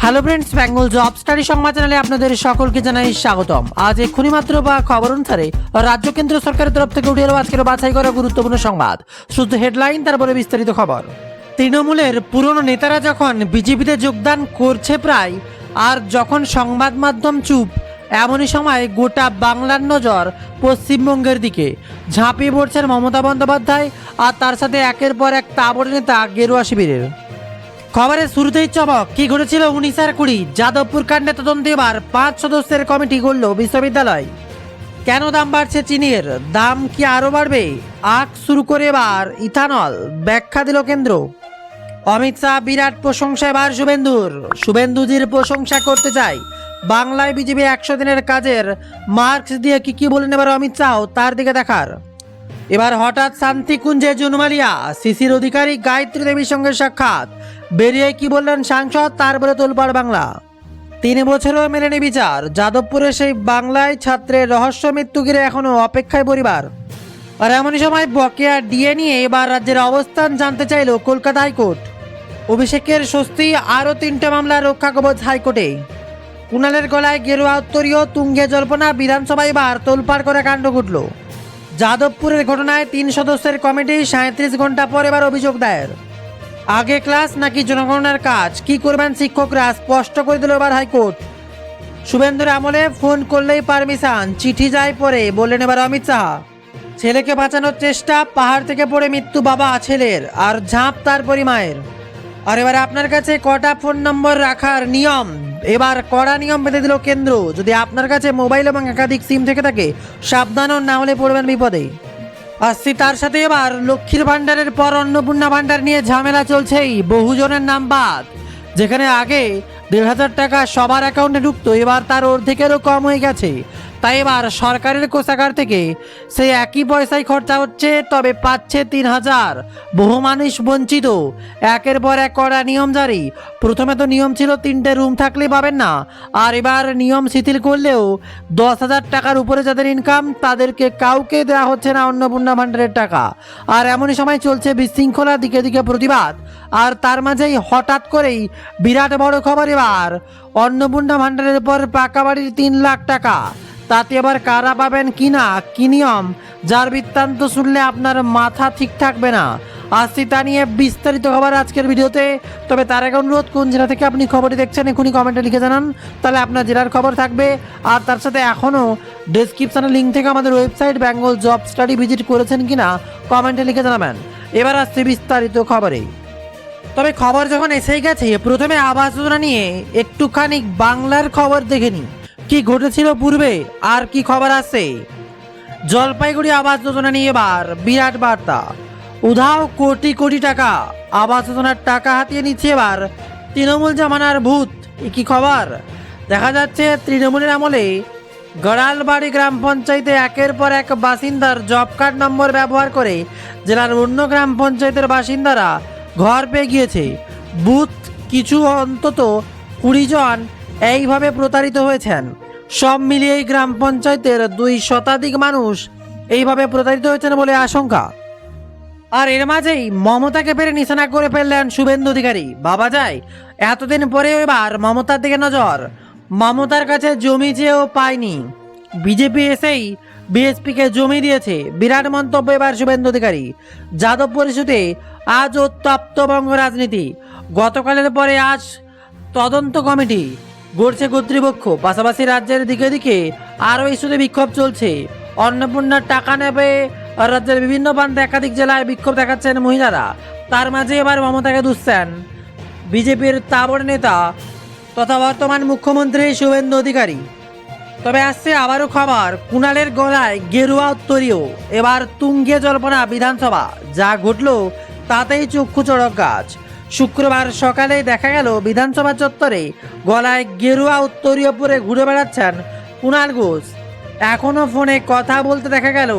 Hello friends, Bengal job study সংবাদ চ্যানেলে আপনাদের সকলকে জানাই স্বাগতম। আজ এক্ষুনি মাত্র বা খবর অনুসারে রাজ্য কেন্দ্র সরকারের তরফ থেকে উঠে এলো আজকের বাছাই করা গুরুত্বপূর্ণ সংবাদ। শুধু হেডলাইন, তারপরে বিস্তারিত খবর। তৃণমূলের পুরনো নেতারা যখন বিজেপিতে যোগদান করছে প্রায়, আর যখন সংবাদ মাধ্যম চুপ, এমনই সময় গোটা বাংলার নজর পশ্চিমবঙ্গের দিকে। ঝাঁপিয়ে পড়ছেন মমতা বন্দ্যোপাধ্যায় আর তার সাথে একের পর এক তাবড় নেতা গেরুয়া শিবিরের। খবরের শুরুতেই চমক, কি ঘটেছিল 19 আর 20 যাদবপুর কাণ্ডে তদন্তে এবার 5 সদস্যের কমিটি গড়ল বিশ্ববিদ্যালয়। কেন দাম বাড়ছে চিনির, দাম কি আরও বাড়বে? আখ শুরু করে এবার ইথানল, ব্যাখ্যা দিল কেন্দ্র। অমিত শাহ বিরাট প্রশংসা এবার শুভেন্দুজির প্রশংসা করতে চাই। বাংলায় বিজেপি 100 দিনের কাজের মার্কস দিয়ে কি বলেন এবার অমিত শাহ, তার দিকে দেখার। এবার হঠাৎ শান্তিকুঞ্জে জুনমালিয়া, শিশির অধিকারী গায়ত্রী দেবীর সঙ্গে সাক্ষাৎ, বেরিয়ে কি বললেন সাংসদ, তারপরে তোলপাড় বাংলা। 3 বছরেও মেলেনি বিচার, যাদবপুরে সেই বাংলায় ছাত্রের রহস্য মৃত্যু ঘিরে এখনও অপেক্ষায় পরিবার। আর এমনই সময় বকেয়া ডিএ নিয়ে এবার রাজ্যের অবস্থান জানতে চাইল কলকাতা হাইকোর্ট। অভিষেকের স্বস্তি, আরও 3টে মামলা রক্ষা কবচ হাইকোর্টে। কুণালের গলায় গেরুয়া উত্তরীয়, তুঙ্গে জল্পনা, বিধানসভায় এবার তোলপাড় করে কাণ্ড ঘটল। যাদবপুরের ঘটনায় 3 সদস্যের কমিটি 37 ঘন্টা পর এবার অভিযোগ দায়ের। আগে ক্লাস নাকি জনগণনার কাজ, কি করবেন শিক্ষকরা, স্পষ্ট করে দিল এবার হাইকোর্ট। শুভেন্দুর আমলে ফোন করলেই পারমিশন, চিঠি যায় পরে, বললেন এবার অমিত শাহ। ছেলেকে বাঁচানোর চেষ্টা, পাহাড় থেকে পড়ে মৃত্যু বাবা ছেলের, আর ঝাঁপ তার পরিমায়ের। আর এবার আপনার কাছে কটা ফোন নম্বর রাখার নিয়ম, এবার কড়া নিয়ম বেঁধে দিল কেন্দ্র। যদি আপনার কাছে মোবাইল এবং একাধিক সিম থেকে থাকে, সাবধান হন, না হলে পড়বেন বিপদে। আসছি তার সাথে এবার লক্ষ্মীর ভাণ্ডারের পর অন্নপূর্ণা ভাণ্ডার নিয়ে ঝামেলা চলছেই। বহুজনের নাম বাদ। যেখানে আগে 1,500 টাকা সবার অ্যাকাউন্টে ঢুকতো, এবার তার অর্ধেকেরও কম হয়ে গেছে। তাই এবার সরকারের কোষাগার থেকে সেই একই পয়সায় খরচা হচ্ছে, তবে পাচ্ছে 3,000। বহু মানুষ বঞ্চিত। একের পর এক কড়া নিয়ম জারি। প্রথমে তো নিয়ম ছিল 3টে রুম থাকলেই পাবেন না, আর এবার নিয়ম শিথিল করলেও 10,000 টাকার উপরে যাদের ইনকাম, তাদেরকে কাউকে দেওয়া হচ্ছে না অন্নপূর্ণা ভাণ্ডারের টাকা। আর এমনই সময় চলছে বিশৃঙ্খলা, দিকে দিকে প্রতিবাদ। আর তার মাঝেই হঠাৎ করেই বিরাট বড় খবর, এবার অন্নপূর্ণা ভাণ্ডারের পর পাকা বাড়ির 3 লাখ টাকা। তাতে এবার কারা পাবেন কিনা, কি নিয়ম, যার বৃত্তান্ত শুনলে আপনার মাথা ঠিক থাকবে না। আসছি তা নিয়ে বিস্তারিত খবর আজকের ভিডিওতে। তবে তার আগে অনুরোধ, কোন জেলা থেকে আপনি খবরটি দেখছেন এখনই কমেন্টে লিখে জানান, তাহলে আপনার জেলার খবর থাকবে। আর তার সাথে এখনও ডেসক্রিপশানে লিঙ্ক থেকে আমাদের website Bengal job study visit করেছেন কিনা কমেন্টে লিখে জানাবেন। এবার আসছে বিস্তারিত খবরে। তবে খবর যখন এসেই গেছে, প্রথমে আবাস যোজনা নিয়ে একটুখানি বাংলার খবর দেখে নিই, কি ঘটেছিল পূর্বে আর কি খবর আছে। জলপাইগুড়ি আবাস যোজনা নিয়ে এবার বিরাট বার্তা। উধাও কোটি কোটি টাকা, আবাস যোজনার টাকা হাতিয়ে নিচ্ছে এবার তৃণমূল জামানার ভূত। কি খবর, দেখা যাচ্ছে তৃণমূলের আমলে গড়ালবাড়ি গ্রাম পঞ্চায়েতে একের পর এক বাসিন্দার জব কার্ড নম্বর ব্যবহার করে জেলার অন্য গ্রাম পঞ্চায়েতের বাসিন্দারা ঘর পেয়ে গিয়েছে। বুথ কিছু অন্তত 20 জন এইভাবে প্রতারিত হয়েছেন। সব মিলিয়ে এই গ্রাম পঞ্চায়েতের 2 শতাধিক মানুষ এইভাবে প্রতারিত হয়েছেন বলে আশঙ্কা। আর এর মাঝেই মমতাকে পেরে নিশানা করে ফেললেন শুভেন্দু অধিকারী। ভাবা যায়, এতদিন পরেও এবার মমতার দিকে নজর। মমতার কাছে জমি চেয়েও পায়নি, বিজেপি এসেই বিএসপিকে জমি দিয়েছে। বিরাট মন্তব্য এবার শুভেন্দু অধিকারী। যাদবপুর ইস্যুতে আজ উত্তপ্ত বঙ্গ রাজনীতি। গতকালের পরে আজ তদন্ত কমিটি গড়ছে কর্তৃপক্ষ। পাশাপাশি রাজ্যের দিকে দিকে আরও ইস্যুতে বিক্ষোভ চলছে। অন্নপূর্ণার টাকা নেবে রাজ্যের বিভিন্ন প্রান্তে একাধিক জেলায় বিক্ষোভ দেখাচ্ছেন মহিলারা। তার মাঝে এবার মমতাকে দুষছেন বিজেপির তাবড় নেতা তথা বর্তমান মুখ্যমন্ত্রী শুভেন্দু অধিকারী। তবে আসছে আবারও খবর, কুণালের গলায় গেরুয়া উত্তরীয়, এবার তুঙ্গে জল্পনা বিধানসভা। যা ঘটল তাতেই চক্ষু চড়ক গাছ। শুক্রবার সকালে দেখা গেল বিধানসভা চত্বরে গলায় গেরুয়া উত্তরীয় পরে ঘুরে বেড়াচ্ছেন কুণাল ঘোষ। এখনও ফোনে কথা বলতে দেখা গেল,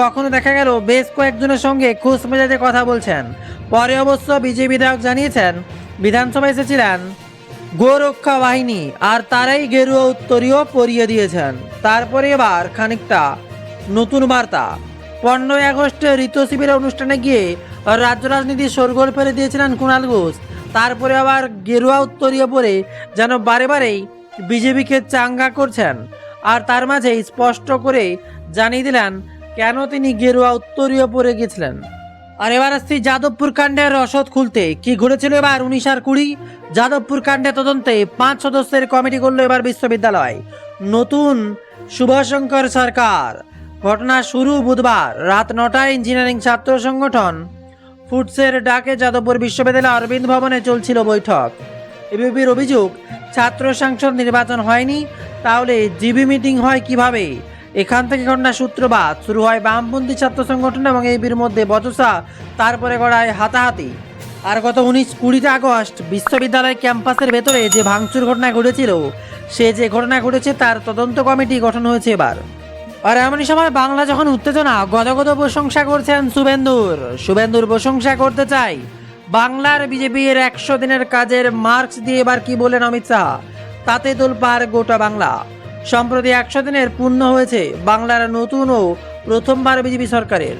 কখনো দেখা গেল বেশ কয়েকজনের সঙ্গে খোশ মেজাজে কথা বলছেন। পরে অবশ্য বিজেপি বিধায়ক জানিয়েছেন বিধানসভায় এসেছিলেন গোরক্ষা বাহিনী, আর তারাই গেরুয়া উত্তরীয় পরিয়ে দিয়েছেন। তারপরে এবার খানিকটা নতুন বার্তা। 15ই আগস্টে ঋতু শিবিরের অনুষ্ঠানে গিয়ে রাজ্য রাজনীতি শোরগোল ফেলে দিয়েছিলেন কুণাল ঘোষ। তারপরে আবার গেরুয়া উত্তরীয় পরে যেন বারে বারেই বিজেপিকে চাঙ্গা করছেন, আর তার মাঝে স্পষ্ট করে জানিয়ে দিলেন কেন তিনি গেরুয়া উত্তরীয় পরে গেছিলেন। আর এবার আসছি যাদবপুর কাণ্ডের রসদ খুলতে। কি ঘটেছিল এবার 19 আর 20 যাদবপুর কাণ্ডে তদন্তে 5 সদস্যের কমিটি করলো এবার বিশ্ববিদ্যালয়। নতুন শুভশঙ্কর সরকার। ঘটনা শুরু বুধবার রাত 9টায় ইঞ্জিনিয়ারিং ছাত্র সংগঠন ফুডসের ডাকে যাদবপুর বিশ্ববিদ্যালয় অরবিন্দ ভবনে চলছিল বৈঠক। এবিপির অভিযোগ, ছাত্র সংসদ নির্বাচন হয়নি, তাহলে জিবি মিটিং হয় কিভাবে? এখান থেকে ঘটনা সূত্রপাত। শুরু হয় বামপন্থী ছাত্র সংগঠন এবং এবির মধ্যে বচসা, তারপরে গড়ায় হাতাহাতি। আর গত 19-20 আগস্ট বিশ্ববিদ্যালয় ক্যাম্পাসের ভেতরে যে ভাঙচুর ঘটনা ঘটেছিল, সে যে ঘটনা ঘটেছে তার তদন্ত কমিটি গঠন হয়েছে এবার। আর এমনই সময় বাংলা যখন উত্তেজনা, গদগদ প্রশংসা করছেন শুভেন্দুর প্রশংসা করতে চাই। বাংলার বিজেপির 100 দিনের কাজের মার্কস দিয়ে এবার কি বলেন অমিত শাহ, তাতে তোলপাড় গোটা বাংলা। সম্প্রতি 100 দিনের পূর্ণ হয়েছে বাংলার নতুন ও প্রথমবার বিজেপি সরকারের।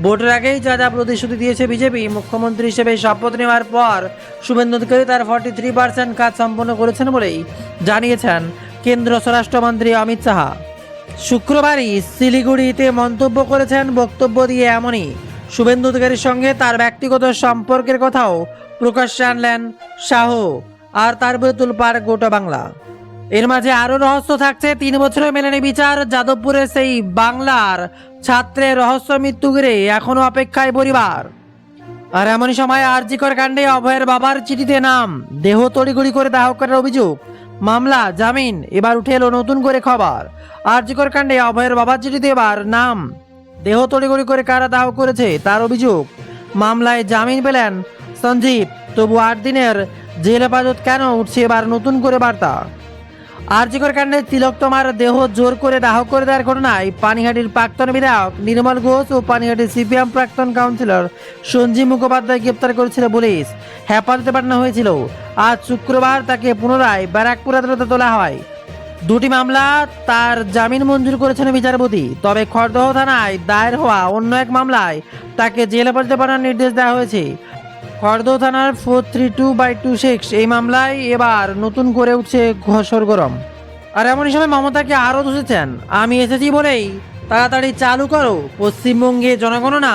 ভোটের আগেই যা যা প্রতিশ্রুতি দিয়েছে বিজেপি, মুখ্যমন্ত্রী হিসেবে শপথ নেওয়ার পর শুভেন্দু অধিকারী তার 43% কাজ সম্পন্ন করেছেন বলেই জানিয়েছেন কেন্দ্র স্বরাষ্ট্রমন্ত্রী অমিত শাহ। শুক্রবারই শিলিগুড়িতে মন্তব্য করেছেন, বক্তব্য দিয়ে এমনই শুভেন্দু অধিকারীর সঙ্গে তার ব্যক্তিগত সম্পর্কের কথাও প্রকাশ্যে আনলেন শাহ, আর তারপরে তোলপাড় গোটা বাংলা। এর মাঝে আরও রহস্য থাকছে। 3 বছরে মেলেনি বিচার। যাদবপুরে সেই বাংলার ছাত্রের রহস্য মৃত্যু ঘিরে এখনো অপেক্ষায় পরিবার। আর এমনই সময় আরজিকর কাণ্ডে অভয়ের বাবার চিঠিতে নাম, দেহ তড়িঘড়ি করে দাহ করার অভিযোগ, মামলা, জামিন। এবার উঠে এলো নতুন করে খবর। আরজিকর কাণ্ডে অভয়ের বাবার চিঠিতে এবার নাম, দেহ তড়িঘড়ি করে কারা দাহ করেছে তার অভিযোগ। মামলায় জামিন পেলেন সঞ্জীব, তবু 8 দিনের জেল হেফাজত কেন? উঠছে এবার নতুন করে বার্তা। আরজিকর কাণ্ডে তিলোত্তমার দেহ জোর করে দাহ করে দেওয়ার ঘটনায় পানিহাটির প্রাক্তন বিধায়ক নির্মল ঘোষ ও পানিহাটির সিপিএম প্রাক্তন কাউন্সিলর সঞ্জীব মুখোপাধ্যায় গ্রেপ্তার করেছিল পুলিশ। হেফাজতে পাঠানো হয়েছিল। আজ শুক্রবার তাকে পুনরায় ব্যারাকপুর আদালতে তোলা হয়। 2টি মামলা তার জামিন মঞ্জুর করেছেন বিচারপতি। তবে খড়দহ থানায় দায়ের হওয়া অন্য এক মামলায় তাকে জেল হেফাজতে পাঠানোর নির্দেশ দেওয়া হয়েছে। খড়দহ থানার 432/26 এই মামলায় এবার নতুন করে উঠছে সরগরম। আর এমনই সময় মমতাকে আরও দুষেছেন, আমি এসেছি বলেই তাড়াতাড়ি চালু করো। পশ্চিমবঙ্গে জনগণনা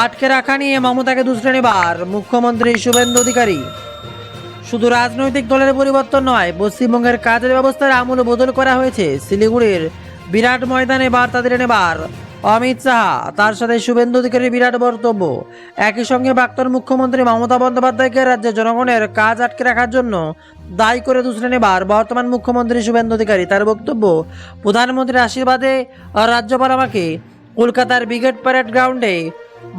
আটকে রাখা নিয়ে মমতাকে দুষলেন এবার মুখ্যমন্ত্রী শুভেন্দু অধিকারী। শুধু রাজনৈতিক দলের পরিবর্তন নয়, পশ্চিমবঙ্গের কাজের ব্যবস্থার আমূল বদল করা হয়েছে। শিলিগুড়ির বিরাট ময়দানে বার্তা দিলেন এবার অমিত শাহ, তার সাথে শুভেন্দু অধিকারীর বিরাট বক্তব্য। একই সঙ্গে প্রাক্তন মুখ্যমন্ত্রী মমতা বন্দ্যোপাধ্যায়কে রাজ্যে জনগণের কাজ আটকে রাখার জন্য দায়ী করে দুষলেন এবার বর্তমান মুখ্যমন্ত্রী শুভেন্দু অধিকারী। তার বক্তব্য, প্রধানমন্ত্রীর আশীর্বাদে রাজ্যপাল আমাকে কলকাতার ব্রিগেড প্যারেড গ্রাউন্ডে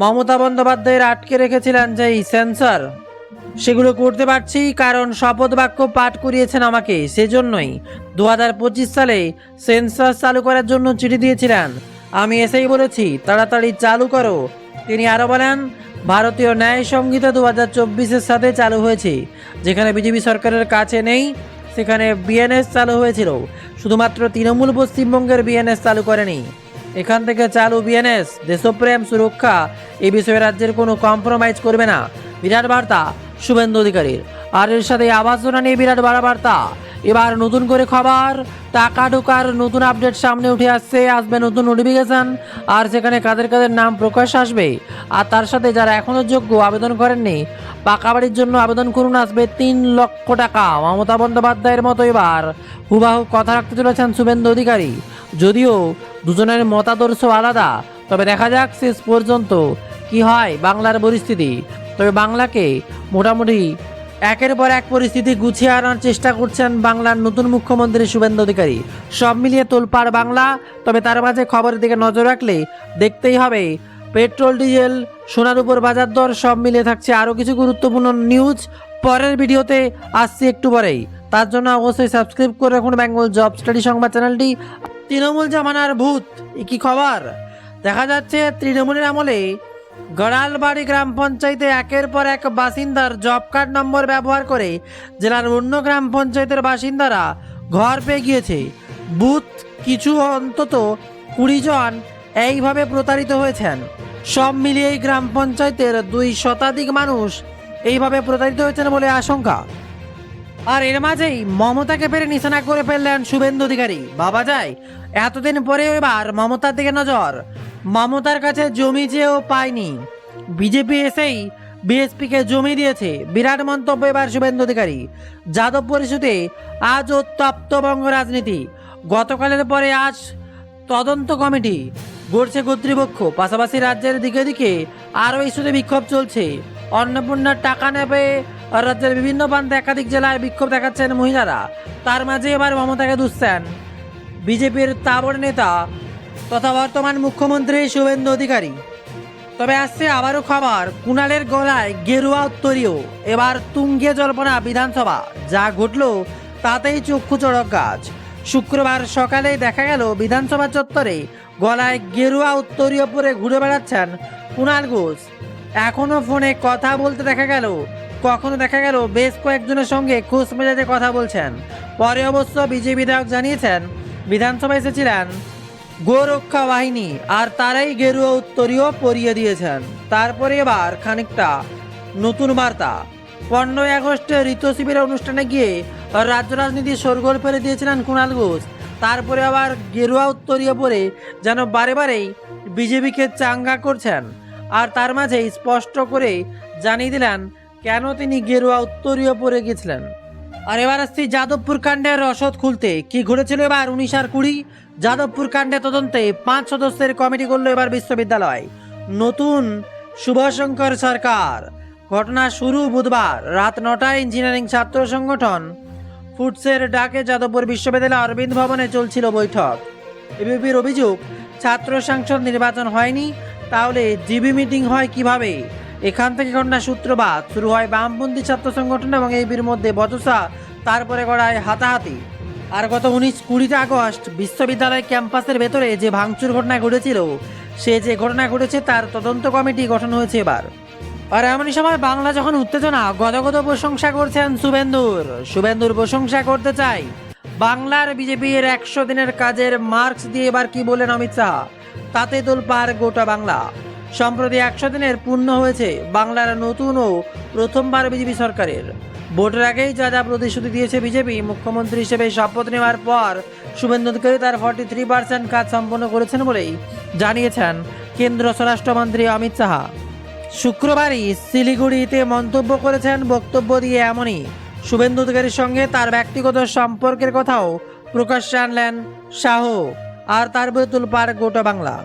মমতা বন্দ্যোপাধ্যায়ের আটকে রেখেছিলেন যেই সেন্সর, সেগুলো করতে পারছি কারণ শপথ বাক্য পাঠ করিয়েছেন আমাকে। সেজন্যই 2025 সালে সেন্সাস চালু করার জন্য চিঠি দিয়েছিলেন। আমি এসেই বলেছি তাড়াতাড়ি চালু করো। তিনি আরও বলেন, ভারতীয় ন্যায় সংহিতা 2024-এর সাথে চালু হয়েছে। যেখানে বিজেপি সরকারের কাছে নেই সেখানে বিএনএস চালু হয়েছিল। শুধুমাত্র তৃণমূল পশ্চিমবঙ্গের বিএনএস চালু করেনি। এখান থেকে চালু বিএনএস, দেশপ্রেম, সুরক্ষা, এই বিষয়ে রাজ্যের কোনো কম্প্রোমাইজ করবে না। বিরাট বার্তা শুভেন্দু অধিকারীর। আর এর সাথে আবাস যোজনা নিয়ে বিরাট বড় বার্তা। এবার নতুন করে খবর, টাকা ঢোকার নতুন আপডেট সামনে উঠে আসবে নতুন নোটিফিকেশন। আর সেখানে কাদের কাদের নাম প্রকাশ আসবে, আর তার সাথে যারা এখনও যোগ্য আবেদন করেননি পাকা বাড়ির জন্য আবেদন করুন, আসবে 3 লক্ষ টাকা। মমতা বন্দ্যোপাধ্যায়ের মতো এবার হুবাহু কথা রাখতে চলেছেন শুভেন্দু অধিকারী। যদিও দুজনের মতাদর্শ আলাদা, তবে দেখা যাক শেষ পর্যন্ত কি হয় বাংলার পরিস্থিতি। তবে বাংলাকে মোটামুটি একের পর এক পরিস্থিতি গুছিয়ে আনার চেষ্টা করছেন বাংলার নতুন মুখ্যমন্ত্রী শুভেন্দু অধিকারী। সব মিলিয়ে তোলপাড় বাংলা। তবে তার মাঝে খবরের দিকে নজর রাখলে দেখতেই হবে পেট্রোল, ডিজেল, সোনার উপর বাজার দর সব মিলিয়ে থাকছে আরও কিছু গুরুত্বপূর্ণ নিউজ। পরের ভিডিওতে আসছি একটু পরেই, তার জন্য অবশ্যই সাবস্ক্রাইব করে রাখুন বেঙ্গল জব স্টাডি সংবাদ চ্যানেলটি। তৃণমূল জামানার ভূত, কি খবর? দেখা যাচ্ছে তৃণমূলের আমলে গড়ালবাড়ি গ্রাম পঞ্চায়েতে একের পর এক বাসিন্দার জব কার্ড নম্বর ব্যবহার করে জেলার অন্য গ্রাম পঞ্চায়েতের বাসিন্দারা ঘর পেয়ে গিয়েছে। বুথ কিছু অন্তত 20 জন এইভাবে প্রতারিত হয়েছেন। সব মিলিয়ে এই গ্রাম পঞ্চায়েতের 2 শতাধিক মানুষ এইভাবে প্রতারিত হয়েছেন বলে আশঙ্কা। আর এর মাঝেই মমতাকে পেরে নিশানা করে ফেললেন শুভেন্দু অধিকারী। বাবা যায়, এতদিন পরে এবার মমতার দিকে নজর। মমতার কাছে জমি চেয়েও পায়নি, বিজেপি এসেই বিএসপিকে জমি দিয়েছে। বিরাট মন্তব্য এবার শুভেন্দু অধিকারী। যাদবপুর ইস্যুতে আজ উত্তপ্ত বঙ্গ রাজনীতি। গতকালের পরে আজ তদন্ত কমিটি গড়ছে কর্তৃপক্ষ। পাশাপাশি রাজ্যের দিকে দিকে আরও ইস্যুতে বিক্ষোভ চলছে। অন্নপূর্ণার টাকা নেবে রাজ্যের বিভিন্ন প্রান্তে একাধিক জেলায় বিক্ষোভ দেখাচ্ছেন মহিলারা। তার মাঝে এবার মমতাকে দুষছেন বিজেপির তাবড় নেতা তথা বর্তমান মুখ্যমন্ত্রী শুভেন্দু অধিকারী। তবে আসছে আবারও খবর, কুণালের গলায় গেরুয়া উত্তরীয়। এবার তুঙ্গে জল্পনা বিধানসভা। যা ঘটল তাতেই চক্ষু চড়ক গাছ। শুক্রবার সকালে দেখা গেল বিধানসভা চত্বরে গলায় গেরুয়া উত্তরীয় পরে ঘুরে বেড়াচ্ছেন কুণাল ঘোষ। এখনও ফোনে কথা বলতে দেখা গেল, কখনো দেখা গেল বেশ কয়েকজনের সঙ্গে খোঁজ মেজাজে কথা বলছেন। পরে অবশ্য বিজেপি বিধায়ক জানিয়েছেন বিধানসভায় এসেছিলেন গোরক্ষা বাহিনী আর তারাই গেরুয়া উত্তরীয় পরিয়ে দিয়েছেন। তারপরে এবার খানিকটা নতুন বার্তা। 15ই আগস্টে ঋতু শিবিরের অনুষ্ঠানে গিয়ে রাজ্য রাজনীতি শোরগোল ফেলে দিয়েছিলেন কুণাল ঘোষ। তারপরে আবার গেরুয়া উত্তরীয় পরে যেন বারে বারেই বিজেপিকে চাঙ্গা করছেন। আর তার মাঝে স্পষ্ট করে জানিয়ে দিলেন কেন তিনি গেরুয়া উত্তরীয় পরে গেছিলেন। আর এবার আসছি যাদবপুর কাণ্ডের রসদ খুলতে। কি ঘটেছিল এবার 19 আর 20 যাদবপুর কাণ্ডে তদন্তে 5 সদস্যের কমিটি করলো এবার বিশ্ববিদ্যালয়। নতুন শুভশঙ্কর সরকার। ঘটনা শুরু বুধবার রাত 9টায় ইঞ্জিনিয়ারিং ছাত্র সংগঠন ফুটসের ডাকে যাদবপুর বিশ্ববিদ্যালয় অরবিন্দ ভবনে চলছিল বৈঠক। এবিপির অভিযোগ, ছাত্র সংসদ নির্বাচন হয়নি, তাহলে জিবি মিটিং হয় কিভাবে? এখান থেকে ঘটনা সূত্রপাত। শুরু হয় বামপন্থী ছাত্র সংগঠন এবং এবির মধ্যে বচসা, তারপরে গড়ায় হাতাহাতি। আর গত 19-20 আগস্ট বিশ্ববিদ্যালয় ক্যাম্পাসের ভেতরে যে ভাঙচুর ঘটনা ঘটেছিল, সে যে ঘটনা ঘটেছে তার তদন্ত কমিটি গঠন হয়েছে এবার। আর এমনই সময় বাংলা যখন উত্তেজনা, গদগদ প্রশংসা করছেন শুভেন্দুর প্রশংসা করতে চাই। বাংলার বিজেপির 100 দিনের কাজের মার্কস দিয়ে এবার কি বলেন অমিত শাহ, তাতে তোলপাড় গোটা বাংলা। সম্প্রতি 100 দিনের পূর্ণ হয়েছে বাংলার নতুন ও প্রথমবার বিজেপি সরকারের। ভোটের আগেই যা যা প্রতিশ্রুতি দিয়েছে বিজেপি, মুখ্যমন্ত্রী হিসেবে শপথ নেওয়ার পর শুভেন্দু অধিকারী তার 43% কাজ সম্পন্ন করেছেন বলেই জানিয়েছেন কেন্দ্র স্বরাষ্ট্রমন্ত্রী অমিত শাহ। শুক্রবারই শিলিগুড়িতে মন্তব্য করেছেন। বক্তব্য দিয়ে এমনই শুভেন্দু অধিকারীর সঙ্গে তার ব্যক্তিগত সম্পর্কের কথাও প্রকাশ্যে আনলেন শাহ। আর তার বই তোলপাড় গোটা বাংলা।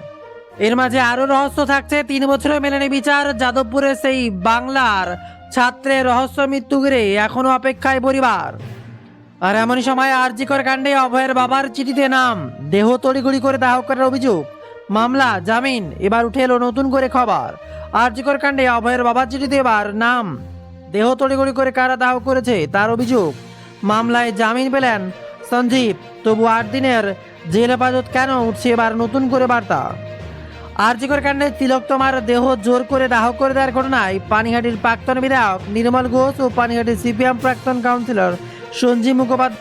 এর মাঝে আরও রহস্য থাকছে। 3 বছরে মেলেনি বিচার। যাদবপুরে সেই বাংলার ছাত্রের রহস্য মৃত্যু ঘিরে এখনও অপেক্ষায় পরিবার। আর এমনই সময় আরজিকর কাণ্ডে অভয়ের বাবার চিঠিতে নাম, দেহ তড়িঘড়ি করে দাহ করার অভিযোগ, মামলা, জামিন। এবার উঠে এলো নতুন করে খবর। আরজিকর কাণ্ডে অভয়ের বাবার চিঠিতে এবার নাম, দেহ তড়িঘড়ি করে কারা দাহ করেছে তার অভিযোগ। মামলায় জামিন পেলেন সঞ্জীব, তবু 8 দিনের জেল হেফাজত কেন, উঠছে এবার নতুন করে বার্তা। আরজিকর কাণ্ডে তিলোত্তমার দেহ জোর করে দাহ করে দেওয়ার ঘটনায় পানিহাটির প্রাক্তন বিধায়ক নির্মল ঘোষ ও পানিহাটির সিপিএম প্রাক্তন কাউন্সিলর সঞ্জীব মুখোপাধ্যায়